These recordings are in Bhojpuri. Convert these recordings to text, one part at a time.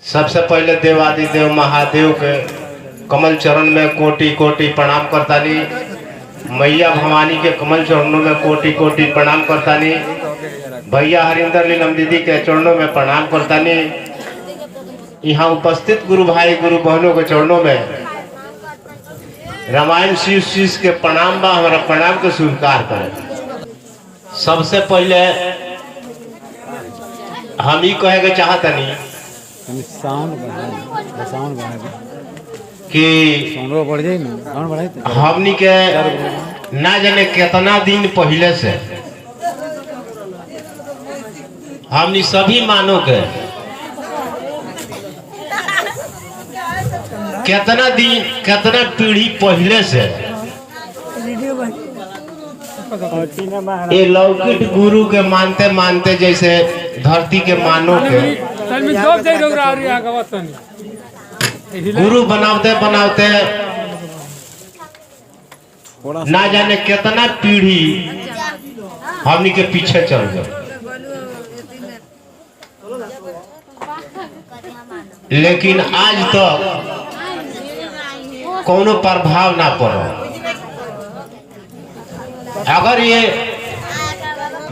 सबसे पहले देवादिदेव महादेव के कमल चरण में कोटि कोटि प्रणाम करतानी। मैया भवानी के कमल चरणों में कोटि कोटि प्रणाम करतानी। भैया हरिंदर नीलम दीदी के चरणों में प्रणाम करतानी। यहाँ उपस्थित गुरु भाई गुरु बहनों के चरणों में रामायण शीश के प्रणाम बा। हमारा प्रणाम को स्वीकार करें। सबसे पहले हम ही कहे के चाहतनी कि हमनी के ना जाने कितना दिन पहले से हमनी सभी मानो के कितना दिन कितना पीढ़ी पहले से ये लौकिक गुरु के मानते मानते जैसे धरती के मानो के गुरु बनाते बनाते ना जाने कितना पीढ़ी हमनी के पीछे चल गए, लेकिन आज तक कोनो प्रभाव ना पड़ो। अगर ये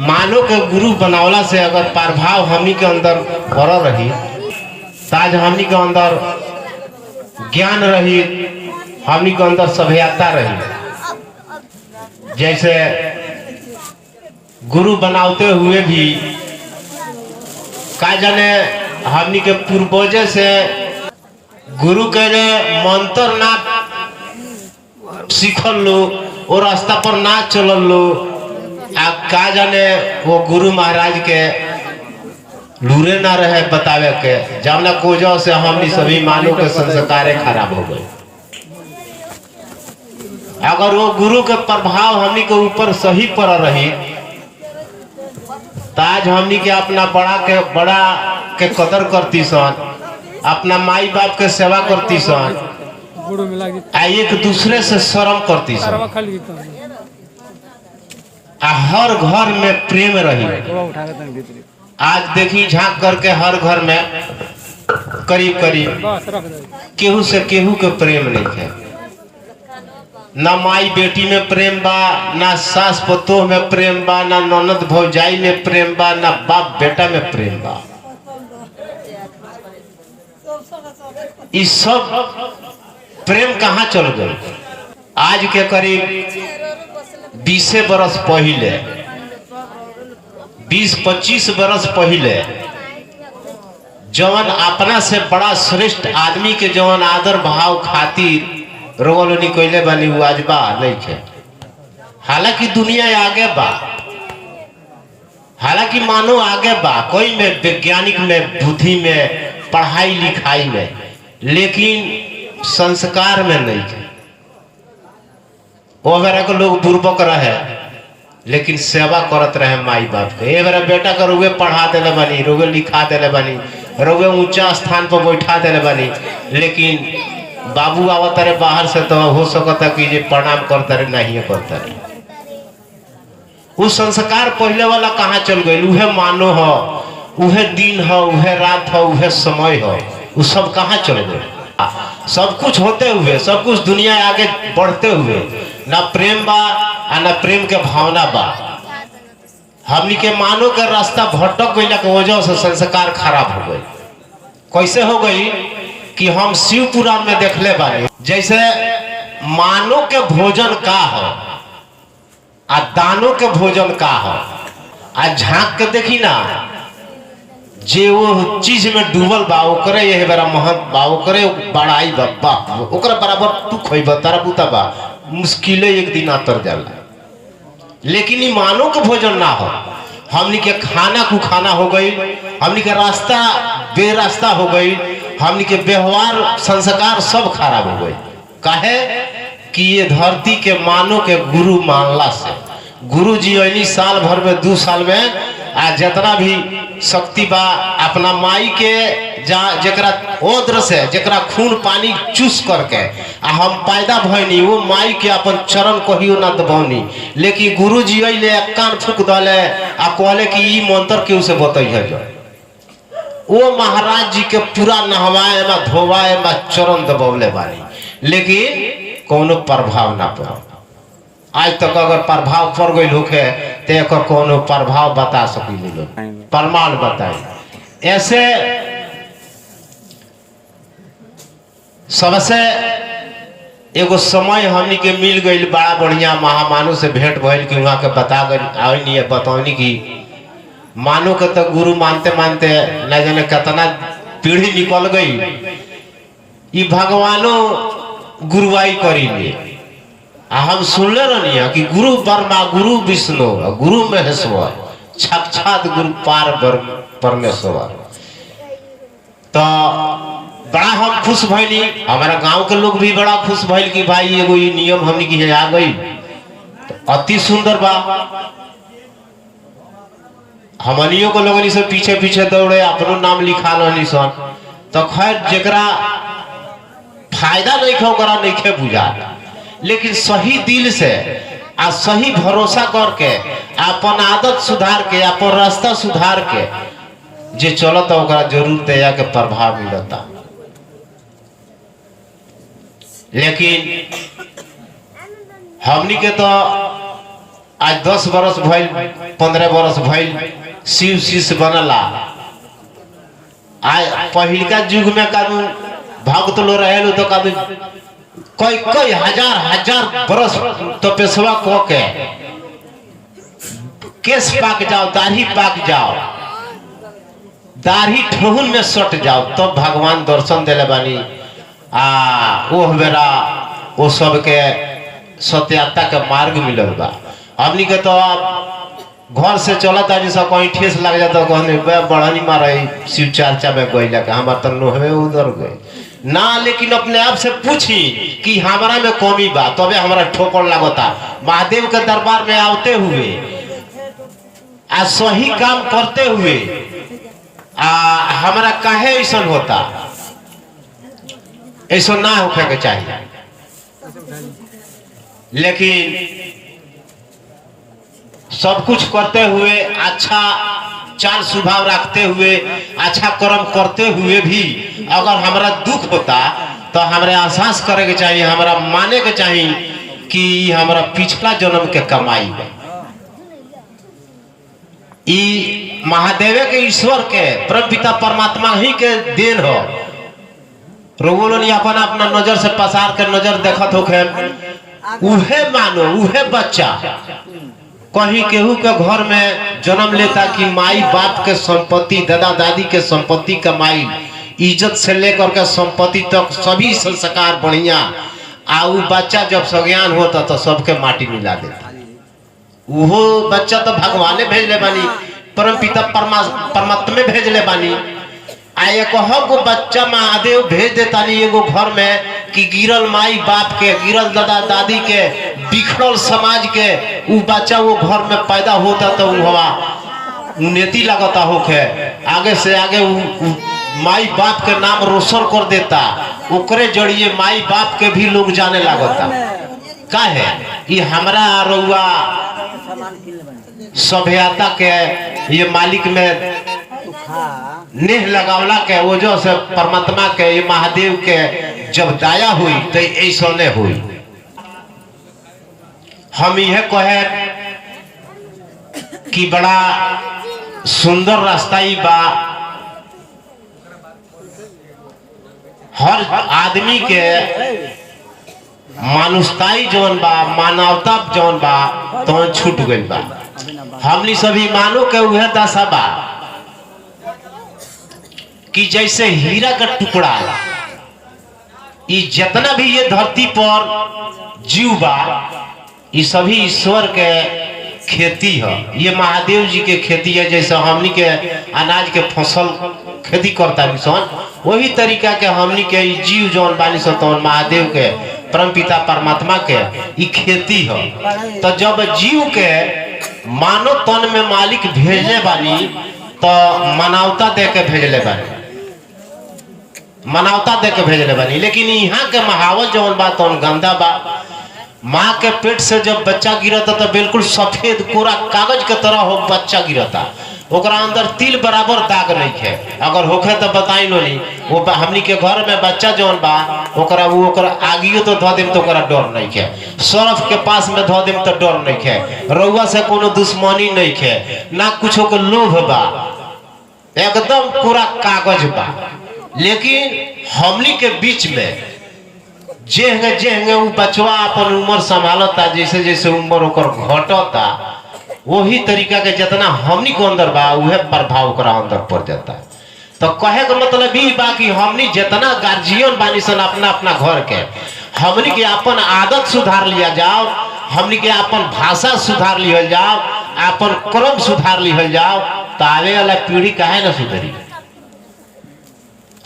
मानो के गुरु बनावला से अगर प्रभाव हमनी के अंदर पड़ रही, ताज हमनी के अंदर ज्ञान रही, हमनी के अंदर सभ्यता रही। जैसे गुरु बनाते हुए भी का जाने हमनी के पूर्वज से गुरु के मंत्र ना सीखल लो और रास्ता पर ना चलल लो। का जाने वो गुरु महाराज के लूरे ना रहे बतावे के, जमना कोजो से हमनी सभी मानो के संस्कारे खराब हो गए। अगर वो गुरु के प्रभाव हमनी के ऊपर सही पड़ रही, ताज हमनी के अपना बड़ा के कदर करती सन, अपना माई बाप के सेवा करती सन, एक दूसरे से शर्म करती सन, हर घर में प्रेम रही। आज देखी झांक करके हर घर में करीब करीब केहू से केहू के प्रेम नहीं है। ना माई बेटी में प्रेम बा, ना सास पतोह में प्रेम बा, ना ननद भौजाई में प्रेम बा, ना बाप बेटा में प्रेम बा। इस सब प्रेम कहाँ चल गए? आज के करीब 20 बरस पहले, 20-25 बरस पहले जवन अपना से बड़ा श्रेष्ठ आदमी के जवन आदर भाव खातिर रोगलोनी कोयले बानी वो आज बा नहीं है। हालांकि दुनिया आगे बा, हालांकि मानो आगे बा, कोई में वैज्ञानिक में, बुद्धि में, पढ़ाई लिखाई में, लेकिन संस्कार में नहीं है। वो बेरा को लोग बुर्बक रहे, लेकिन सेवा करत रहे माई बाप के। ये बेरा बेटा का रोगे पढ़ा देले बानी, रोगे लिखा देले बानी, रोगे ऊंचा स्थान पर बैठा देले बानी, लेकिन बाबू आवत रहे बाहर से तो हो सकता कि ये प्रणाम करता रहे नहीं करता रहे। वो संस्कार पहले वाला कहाँ चल गए? उहे मानो हो, उहे दिन हो, उहे रात हो, उहे समय हो, वो सब कहाँ चल गए? सब कुछ होते हुए, सब कुछ दुनिया आगे बढ़ते हुए ना प्रेम बा ना प्रेम के भावना बा। हमनी के मानो के रास्ता भटक गई के वजह से संस्कार खराब हो गई। कैसे हो गई कि हम शिव पुराण में देखले बानी, जैसे मानो के भोजन का हो आ दानो के भोजन का हो। आ झांक के देखी ना, जे वो चीज में डूबल बा ओकरे ये बड़ा महत बा, ओकरे बड़ाई बा, ओकरा बराबर तू खइबा तारा बुता बा, मुश्किल एक दिन आतर जाला। लेकिन ये मानो के भोजन ना हो, हमनी के खाना को खाना हो गई, हमनी के रास्ता बेरास्ता हो गई, हमनी के व्यवहार संस्कार सब खराब हो गई। काहे कि ये धरती के मानो के गुरु मानला से, गुरु जी अली साल भर में 2 साल में आ जितना भी शक्ति बा अपना माई के जकरा ओद्र से जकरा खून पानी चूस करके आ हम पैदा भइनी, वो माई के अपन चरण कहियो ना दबौनी। लेकिन गुरु जी अइले कान फूक दले आ कहले कि ई मंत्र केहू से बतैहे जो वो महाराज जी के पूरा नहवाए में धोवाए में चरण दबौले बानी, लेकिन कोनो प्रभाव ना पड़ा। आज तक अगर प्रभाव पड़ गई होके तो एक कोनो प्रभाव बता सकी लोग, प्रमाण बताए। ऐसे सबसे एगो समय हमनी के मिल गई, बड़ा बढ़िया महामानु से भेंट भइल कि वहाँ के बता गई बतौनी की मानो के तो गुरु मानते मानते न जाने कितना पीढ़ी निकल गई, ये भगवानो गुरुवाई करी ले। हम सुनले रहनी कि गुरु ब्रह्मा, गुरु विष्णु, गुरु महेश्वर, साक्षात गुरु पार परमेश्वर। तो बड़ा हम खुश भइली, हमारा गांव के लोग भी बड़ा खुश भइल कि भाई एगो ये नियम हमनी की आ गई, तो अति सुंदर बा। हमनियों को लोगन से पीछे पीछे दौड़े, अपनो नाम लिखा लनी सन। तो खैर जेकरा फायदा नहीं खे ओकरा नहीं खे बुझा, लेकिन सही दिल से आ सही भरोसा करके अपन आदत सुधार के अपन रास्ता सुधार के जे चलता ओकरा जरूर दया के प्रभाव मिलता। लेकिन हमनी के तो आज 10 बरस भइल, 15 बरस भइल शिव शिष्य बनला। आज पहिलका युग में कभी भक्त लो रहे तो कभी कई कई हजार बरस तपस्या को के केस पाक जाओ, दाढ़ी पाक जाओ, दाढ़ी ठहुन में सट जाओ, तो भगवान दर्शन दिले बानी। वो बेरा वो सबके सत्याता के मार्ग मिलल बा। हमनी के तो घर से चलता जैसा कहीं ठेस लग जाता, कहने बढ़नी मारे शिव चर्चा में गई लगा हमार तो नोहवे उधर गए ना। लेकिन अपने आप से पूछी कि हमारा में कमी बा, तबे हमारा ठोकर लगता। महादेव के दरबार में आते हुए आ सही काम करते हुए हमारा काहे ऐसा होता, ऐसा ना होने के चाहिए। लेकिन सब कुछ करते हुए, अच्छा चाल स्वभाव रखते हुए, अच्छा कर्म करते हुए भी अगर हमारा दुख होता तो हमारे एहसास करे के चाहिए, हमारा माने के चाहिए कि हमारा पिछला जन्म के कमाई है। ई महादेव के ईश्वर के परमपिता परमात्मा ही के देन हो। रोगोलों अपना अपना नजर से पसार के नजर देखत होखे, उहे मानो उहे बच्चा कहीं केहू के घर में जन्म लेता कि माई बाप के संपत्ति, दादा दादी के संपत्ति कमाई, इज्जत से लेकर के संपत्ति तक सभी संस्कार बढ़िया, वो बच्चा जब सज्ञान होता तो सबके माटी मिला देता। वो बच्चा तो भगवान भेजले बानी, परम पिता परमात्मा भेजले बानी। एक को बच्चा महादेव भेज देता नहीं एगो घर में कि गिरल माई बाप के, गिरल दादा दादी के, बिखरल समाज के वो बच्चा वो घर में पैदा होता तो हवा उन्नति लगता होके, आगे से आगे माई बाप के नाम रोशन कर देता, ओकरे जरिए माई बाप के भी लोग जाने लगता। का है ये हमारा रउआ सभ्यता के ये मालिक में नेह लगावला के वजह से परमात्मा के ये महादेव के जब दया हुई तो ऐसा नहीं हुई। हम यह कहे कि बड़ा सुंदर रास्ता ही बा, हर आदमी के मानुषताई जौन बा, मानवता जौन बा तो छूट गई बा। हमनी सभी मानो के वह दशा बा कि जैसे हीरा का टुकड़ा, ये जितना भी ये धरती पर जीव बा ये सभी ईश्वर के खेती है, ये महादेव जी के खेती है। जैसे हमनी के अनाज के फसल खेती करता सन, वही तरीका के हमनी के जीव जौन बानी सन तो महादेव के परमपिता परमात्मा के ये खेती है। तो जब जीव के मानव तन में मालिक भेजले बानी तो मानवता दे के भेजले बानी, मानवता दे के भेजले बानी। लेकिन यहाँ के महावल जौन बा तो गंदा बा। माँ के पेट से जब बच्चा गिरता तो बिल्कुल सफेद कोरा कागज के तरह हो बच्चा गिरता, ओकरा अंदर तिल बराबर दाग नहीं है। अगर होखे तो बताई लो नहीं। वो हमनी के घर में बच्चा जौन बा ओकरा वो ओकरा आगियो तो धो देम तो ओकरा डर नहीं है। सर्फ के पास में धो देम तो डर नहीं है। रउआ से कोनो दुश्मनी नहीं है, ना कुछो के लोभ बा, एकदम पूरा कागज बा। लेकिन हमनी के बीच में जेहंगे वो बचवा अपन उम्र संभालता, जैसे जैसे उम्र ओकर घटता वही तरीका के जितना हमनी को अंदर बा वह प्रभाव ओकरा अंदर पड़ जाता है। तो कहे का मतलब ई बा कि हमनी जितना गार्जियन बानी सन अपना अपना घर के, हमनी के अपन आदत सुधार लिया जाओ, हमनी के अपन भाषा सुधार लिया जाओ, अपन क्रम सुधार लिया जाओ, तो आवे वाला पीढ़ी काहे ना सुधरी,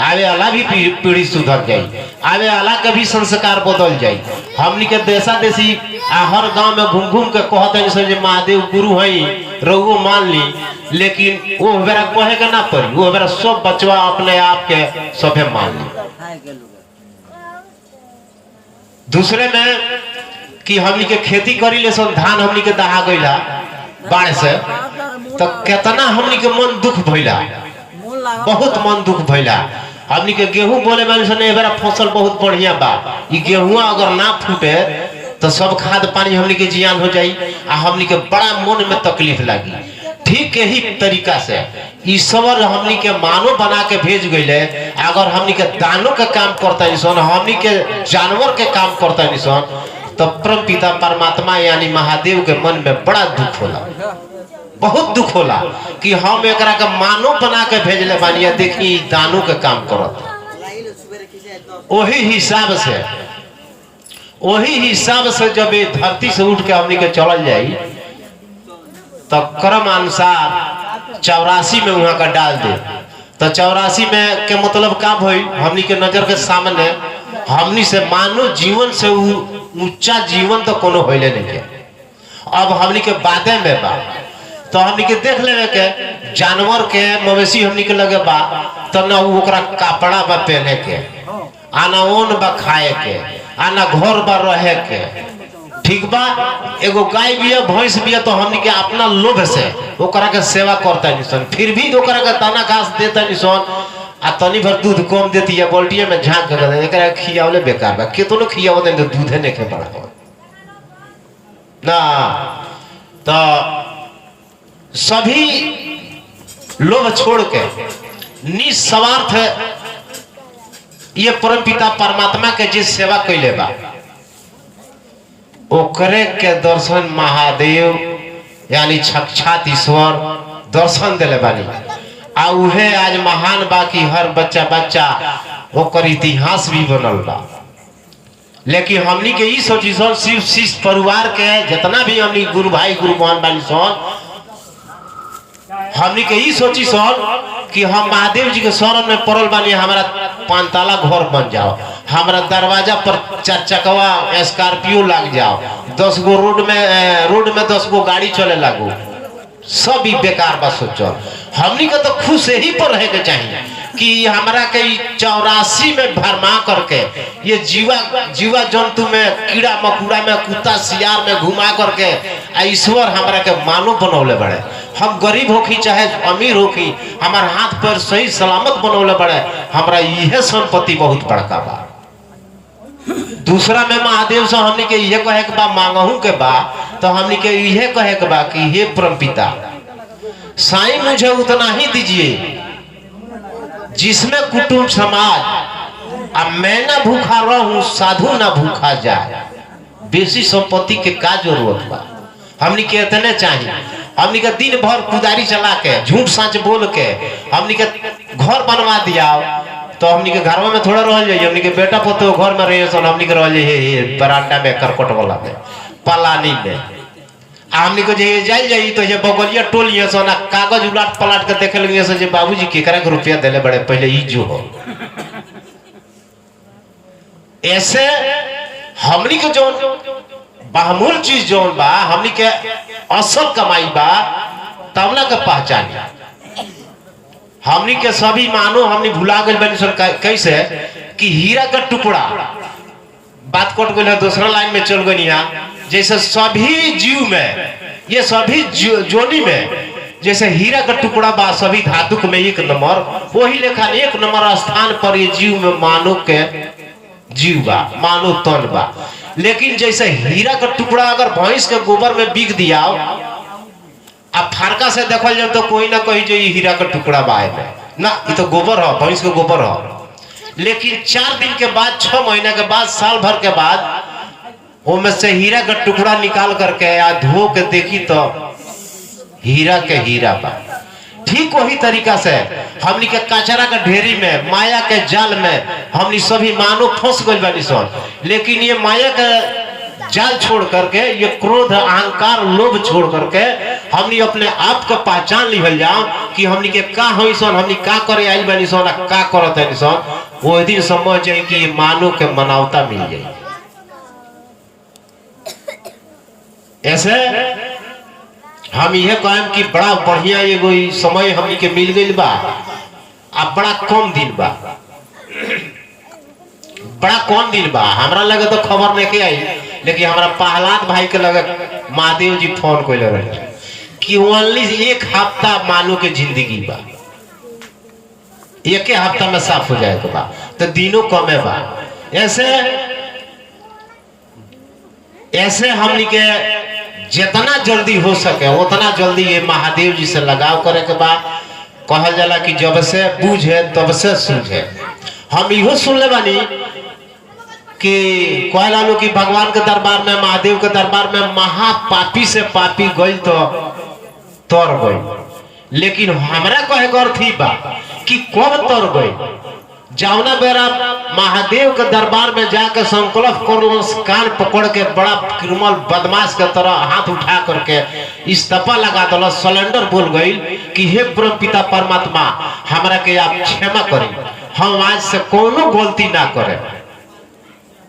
आवे वाला भी पीढ़ी सुधर जाये, आवे वाला के भी संस्कार बदल जाये। हमनी के देशा देशी हर गांव में घूम घूम के कहते हैं महादेव गुरु है रउओ मान ली, लेकिन वो बेरा कहे के ना पड़ी, वो बेरा सब बचवा अपने आप के सभे मान ली। दूसरे में कि हमनी के खेती करी ले सन, धान हमनी के दहा गईला बाढ़ से, तो कितना हमनी के मन दुख भइला, बहुत मन दुख भइला। हमनी के गेहूं बोले मेरा फसल बहुत बढ़िया बा, ये गेहूं अगर ना फूटे तो सब खाद पानी हमनी के जियान हो जाई, आ हमनी के बड़ा मन में तकलीफ लगी। ठीक यही तरीका से ईश्वर हमनी के मानव बना के भेज गईले। अगर हमनी के दानों के काम करता इंसान, हमनी के जानवर के काम करता इंसान, तो परम पिता परमात्मा यानी महादेव के मन में बड़ा दुख होला, बहुत दुख होला कि हम एकरा के मानव बना के भेजले बानी, देखी दानों के काम करत। वही हिसाब से जब ये धरती से उठ के हमनी के चल जाई तो क्रम अनुसार 84 में वहां का डाल दे। तो 84 में के मतलब का भई, हमनी के नजर के सामने हमनी से मानव जीवन से ऊंचा जीवन तो कोनो होइले नहीं के। अब हमनी के बादे में बा तो हमनी के देख लेवे के जानवर के मवेशी हमनी के लगे बा, तो ना ओकरा कपड़ा बा पहने के, आना ओन बा खाए के, आना घर बा रहे के, ठीक बा। एगो गाय बिया भैंस बिया तो हमनी के अपना लोभ से ओकरा के सेवा करता निसन, फिर भी ओकरा के दाना घास देता निसन, आ तनी भर दूध कम देती है, बाल्टिया में झांक के दे, एकरा खियावले बेकार बा, केतनो खियाव दे तो दूधे नहीं के बड़ा ना। तो सभी लोभ छोड़ के निस्वार्थ ये परम पिता परमात्मा के जिस सेवा कैले बा ओकरे के दर्शन महादेव यानी साक्षात ईश्वर दर्शन दिले बानी। आ उहे आज महान बा कि हर बच्चा ओकर इतिहास भी बनल बा। लेकिन हमनी के ई सोची सन शिव शिष्य परिवार के जितना भी हमनी गुरु भाई गुरु बहन बानी सन, हमनी के ई सोची सन कि हम महादेव जी के शरण में पड़ल बानी, हमारा 5 ताला घर बन जाओ, हमारा दरवाजा पर 4 चकवा स्कॉर्पियो लग जाओ, 10 गो रोड में 10 गो गाड़ी चले लागू, सब ही बेकार बा सोचल। हमनी के तो खुश यही पर रहे के चाहिए कि हमारा के 84 में भरमा करके ये जीवा जंतु में कीड़ा मकोड़ा में कुत्ता सियार में घुमा करके ईश्वर हमारा के मानव बनौले बड़े। हम गरीब होखी चाहे अमीर होखी, हमार हाथ पैर सही सलामत बनौले बड़े, हमारा यह संपत्ति बहुत बड़का बा। दूसरा में महादेव से हमनी के यह कहे के बा मांगहू के बा, तो हमनी के यह कहे के बा कि हे परम पिता साईं मुझे उतना ही दीजिए जिसमें कुटुंब समाज अब मैं ना भूखा रहूं, साधु ना भूखा जाए। बेसी संपत्ति के का जरूरत बा, हमनी के इतने चाहिए। हमनी के दिन भर कुदारी चला के झूठ सच बोल के हमनी के घर बनवा दिया, तो हमनी के घर में थोड़ा रह जाइए। हमनी के बेटा पोते घर में रहे सन, हमनी के रह जाइए बरांडा में करकट वाला में पलानी में। हमनी को जे जाई तो ये बगलिया टोलिए सन, कागज उलट पलट के देखे लगे से जे बाबूजी केकरा के रुपया देले बड़े पहले ई जो हो। ऐसे हमनी के जो बामूल चीज जो बा, हमनी के असल कमाई बा, तबला के पहचान। हमनी के सभी मानो हमनी भुला गए बनी सन कैसे कि हीरा का टुकड़ा बात कट गई, दूसरा लाइन में चल गई। यहाँ जैसे सभी जीव में, ये सभी जोनी में जैसे हीरा का टुकड़ा बा सभी धातुक में एक नंबर, वही लेखा एक नंबर स्थान पर ये जीव में मानव के जीव बा, मानव तन बा। लेकिन जैसे हीरा का टुकड़ा अगर भैंस के गोबर में बिक दिया, अब फारका से देखल जाए तो कोई ना कोई जो हीरा का टुकड़ा बा ना, ये तो गोबर है, भैंस के गोबर है। लेकिन 4 दिन के बाद, 6 महीने के बाद, साल भर के बाद वो में से हीरा का टुकड़ा निकाल करके या धो के देखी तो हीरा के हीरा बा। ठीक वही तरीका से हमनी के कचरा के ढेरी में, माया के जाल में हमनी सभी मानव फंस गइल बानी सन। लेकिन ये माया के जाल छोड़ करके, ये क्रोध, अहंकार, लोभ छोड़ करके हमनी अपने आप को पहचान लिहल जाओ कि हमनी के का होई सन, हमनी का करे आइल बानी सन, का करत है सन। वो दिन समझ जाए कि ये मानव के मनावता मिल जाए। ऐसे हम यह कहें कि बड़ा बढ़िया एगो समय हमनी के मिल गई बा, अब बड़ा कम दिन बा, बड़ा कम दिन बा। हमरा लगे तो खबर नहीं के आई, लेकिन हमारा प्रहलाद भाई के लगे महादेव जी फोन कोइले रहे कि ओनली 1 हफ्ता मानो के जिंदगी बा, 1 हफ्ता में साफ हो जाएगा बा, तो दिनों कमे बा। ऐसे हमनी के जितना जल्दी हो सके उतना जल्दी ये महादेव जी से लगाव करे के बाद कहल जाला कि जब से बूझे तब से सूझे। हम इहो सुन ले बानी कि कहला लो कि भगवान के दरबार में, महादेव के दरबार में महापापी से पापी गई तो तर गई। लेकिन हमरा कहे का अर्थ ही बा कि कब तर गई, जावना बेरा महादेव के दरबार में जाके संकल्प कर, कान पकड़ के बड़ा क्रिमिनल बदमाश के तरह हाथ उठा करके इस्तीफा लगा दल, सिलेंडर बोल गई कि हे परम पिता परमात्मा हमरा के आप क्षमा करी, हम आज से कोनो गलती ना करे।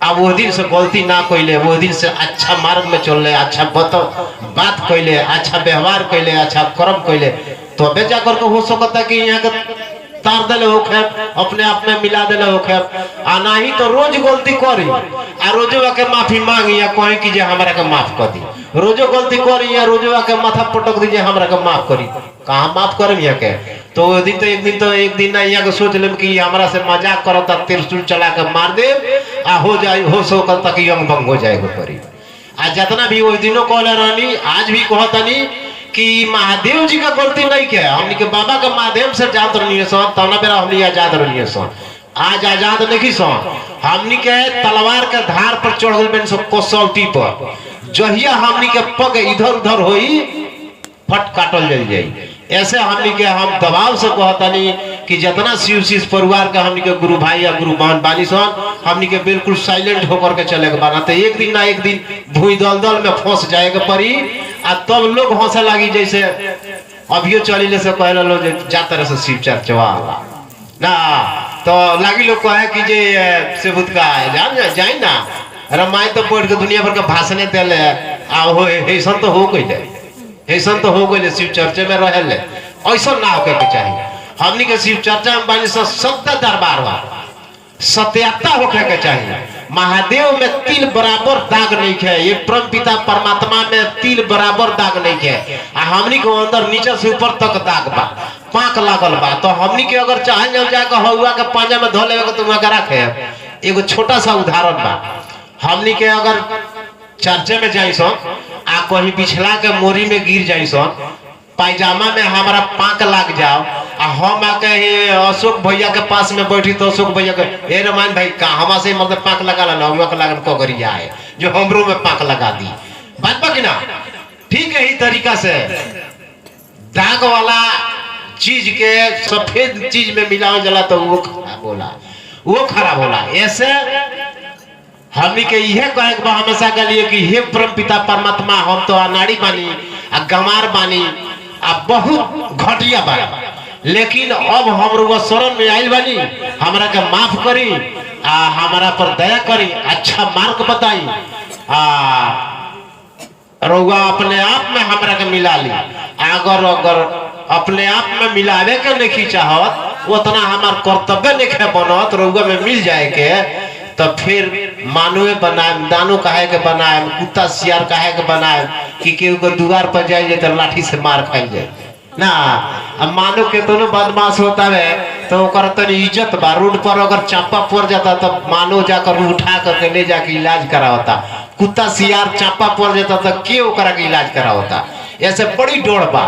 अब वो दिन से गलती ना कैले, वो दिन से अच्छा मार्ग में चल रहे, अच्छा बात कैले, अच्छा व्यवहार कैले, अच्छा कर्म कैले, तो अबे जाकर के हो सकता कि यहाँ के तार दले होखे, अपने आप में मिला दले होखे। आ नहीं तो रोज गलती करी आ रोजवा के माफी मांगी या कहे कि जे हमरा के माफ कर दी, रोजो गलती करी या रोजवा के माथा पटक दी जे हमरा के माफ करी। कहाँ माफ करम यहाँ के? तो एक दिन ना यहाँ के सोच लेम कि हमरा से मजाक करता, त्रिशूल चला के मार दे आ हो जाए, हो सो करता कि यंग भंग हो जाएगा परी। आ जितना भी वो दिनों कहले रहनी, आज भी कहतनी कि महादेव जी का गलती नहीं के, हमनी के बाबा के माध्यम से जात रही सन, तना बेरा हमनी आजाद रही सन। आज आजाद नहीं सन, हमनी के तलवार के धार पर चढ़ गए कसौटी पर, जहिया हमनी के पग इधर उधर होई फट काटल जल जाई। ऐसे हमनी के हम दबाव से कहतनी कि जितना शिव शिष्य परिवार का हमनी के गुरु भाई या गुरु बहन बानी सन, हमनी के बिल्कुल साइलेंट होकर के चले के बाना। तो एक दिन ना एक दिन भूई दलदल में फंस जाएगा परी, आ तब लोग हंसे लगी जैसे अभियो चली से कहला लो जाता रहे शिव चर्चा ना, तो लगी लोग कहे कि जे सेबुत का जाए ना रामायण तो पढ़ के दुनिया भर के भाषण दिले आ हो ऐसा तो हो गई, ऐसा तो हो गई शिव चर्चा में रहे, ऐसा ना होके के चाहिए। हमनी के शिव चर्चा में बानी सत्य दरबार बा, सत्यता होके के चाहिए। महादेव में तिल बराबर दाग नहीं है, ये परम पिता परमात्मा में तिल बराबर दाग नहीं है। आ हमनी के अंदर नीचे से ऊपर तक दाग बा, पाक लागल बा। तो हमनी के अगर चाहे जब जाके हौवा के पांजा में धो लेवे के तुम अगर रखे, एगो छोटा सा उदाहरण बा, हमनी के अगर चर्चे में जाई सन आ कहीं पिछला के मोरी में गिर जाई सन, पायजामा में हमारा पाक लाग जाओ आ हम आके अशोक भैया के पास में बैठी तो अशोक भैया के ए रमान भाई कहाँ से मतलब पाक लगा ला लगन कगरी आए जो हमरो में पाक लगा दी, बात बा कि ना? ठीक है, ही तरीका से दाग वाला चीज के सफेद चीज में मिलाओ जला तो वो खराब होला। ऐसे हमनी के यह कहे हमेशा के लिए कि हे परम पिता परमात्मा हम तो अनाड़ी बानी आ गंवार बानी आ बहुत घटिया बा, लेकिन अब हम शरण में आइल बानी, हमरा के माफ करी आ हमारा पर दया करी, अच्छा मार्ग बताई आ रउआ अपने आप में हमरा के मिला ली। अगर अपने आप में मिलावे के नहीं चाहत, उतना हमार कर्तव्य नहीं बनत रउआ में मिल जाए के, तो फिर मानवे बनाए, दानो कहे के बनाए, कुत्ता सियार कहे के बनाए कि केहू के दुआर पर जाए तो लाठी से मार खाई जाए। ना अब मानो के तो बदमाश होता है तो ओकर तनी इज्जत बा। रोड पर अगर चापा पड़ जाता तो मानो जाकर उठा करके ले जाके इलाज करा होता। कुत्ता सियार चापा पड़ जाता तो के ओकरा के इलाज करा होता। ऐसे बड़ी डोर बा।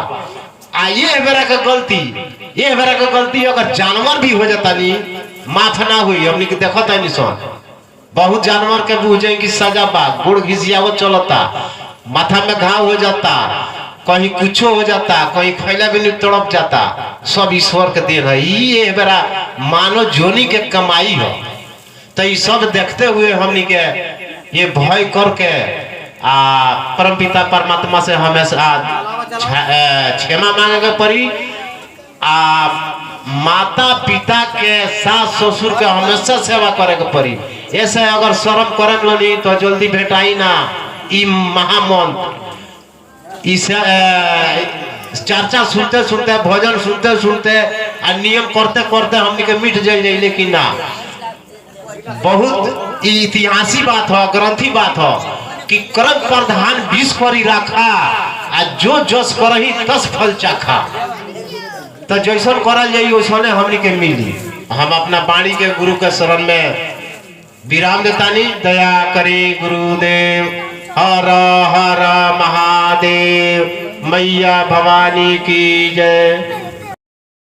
आ ये बेरा का गलती अगर जानवर भी हो जाता नहीं माफ ना हुई। हमने के देखो नहीं सुन बहुत जानवर के बुझे कि सजा बा गुड़ घिसियावत चलता माथा में घाव हो जाता कहीं कुछ हो जाता कहीं खैला भी नहीं तड़प जाता सब ईश्वर के देन है। ये बेरा मानो जोनी के कमाई हो तो ये सब देखते हुए हमनी के ये भय करके परमपिता परमात्मा से हमेशा क्षमा मांगे के पड़ी। माता पिता के सास ससुर के हमेशा सेवा करे के पड़ी। ऐसे अगर शर्म करे लो तो जल्दी भेटाई ना। ई महामंत्र इसे चर्चा सुनते सुनते भजन सुनते सुनते नियम करते करते हमनी के मिट जाए लेकिन ना बहुत इतिहासी बात हो ग्रंथी बात हो कि कर्म प्रधान 20 करी रखा जो जस करही 10 फल चाखा। तो जैसन करल जाई वैसने हमनी के मिली। हम अपना वाणी के गुरु के शरण में विराम देतानी। दया करी गुरुदेव। हर हर महादेव। मैया भवानी की जय।